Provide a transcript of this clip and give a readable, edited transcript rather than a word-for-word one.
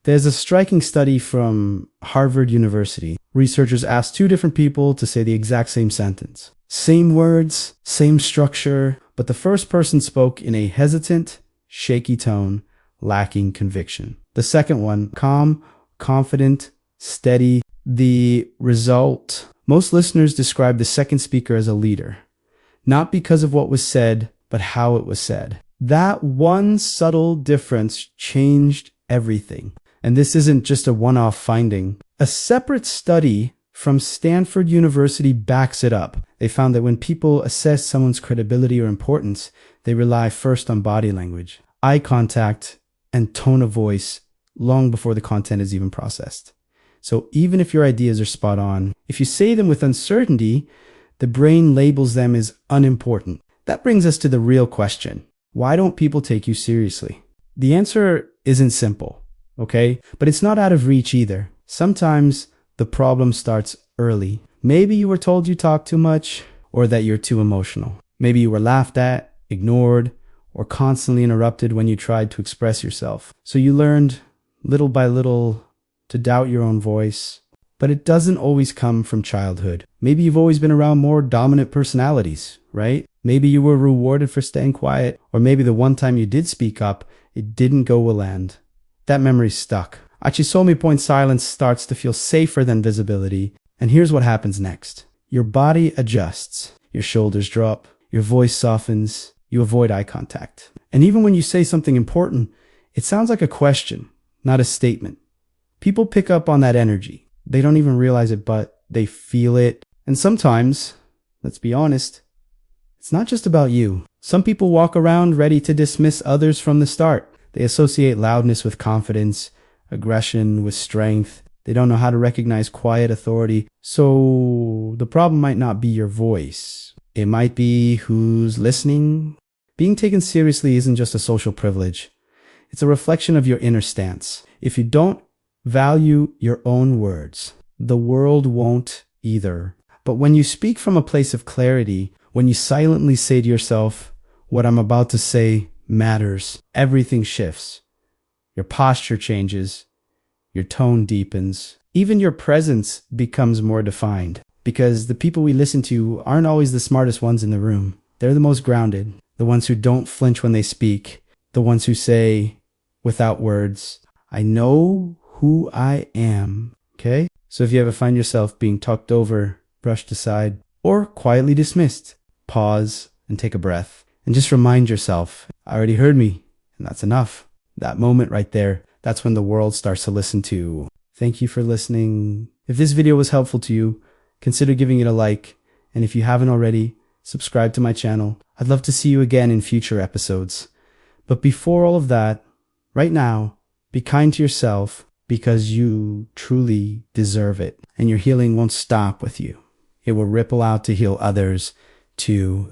There's a striking study from Harvard University. Researchers asked two different people to say the exact same sentence. Same words, same structure, but the first person spoke in a hesitant, shaky tone, lacking conviction. The second one, calm, confident, steady. The result, most listeners described the second speaker as a leader, not because of what was said, but how it was said. That one subtle difference changed everything. And this isn't just a one-off finding. A separate study from Stanford University backs it up. They found that when people assess someone's credibility or importance, they rely first on body language, eye contact, and tone of voice long before the content is even processed. So even if your ideas are spot on, if you say them with uncertainty, the brain labels them as unimportant. That brings us to the real question. Why don't people take you seriously? The answer isn't simple, okay? But it's not out of reach either. Sometimes the problem starts early. Maybe you were told you talk too much or that you're too emotional. Maybe you were laughed at, ignored, or constantly interrupted when you tried to express yourself. So you learned little by little to doubt your own voice. But it doesn't always come from childhood. Maybe you've always been around more dominant personalities, right? Maybe you were rewarded for staying quiet, or maybe the one time you did speak up, it didn't go well end. That memory's stuck. At Chisomi point, silence starts to feel safer than visibility. And here's what happens next. Your body adjusts. Your shoulders drop. Your voice softens. You avoid eye contact. And even when you say something important, it sounds like a question, not a statement. People pick up on that energy. They don't even realize it, but they feel it. And sometimes, let's be honest, it's not just about you. Some people walk around ready to dismiss others from the start. They associate loudness with confidence, aggression with strength. They don't know how to recognize quiet authority. So the problem might not be your voice. It might be who's listening. Being taken seriously isn't just a social privilege. It's a reflection of your inner stance. If you don't value your own words, the world won't either. But when you speak from a place of clarity, when you silently say to yourself, what I'm about to say matters, everything shifts. Your posture changes, your tone deepens, even your presence becomes more defined. Because the people we listen to aren't always the smartest ones in the room. They're the most grounded, the ones who don't flinch when they speak, the ones who say, without words, I know who I am, okay? So if you ever find yourself being talked over, brushed aside, or quietly dismissed, pause and take a breath. And just remind yourself, I already heard me, and that's enough. That moment right there, that's when the world starts to listen to. Thank you for listening. If this video was helpful to you, consider giving it a like. And if you haven't already, subscribe to my channel. I'd love to see you again in future episodes. But before all of that, right now, be kind to yourself, because you truly deserve it. And your healing won't stop with you. It will ripple out to heal others too.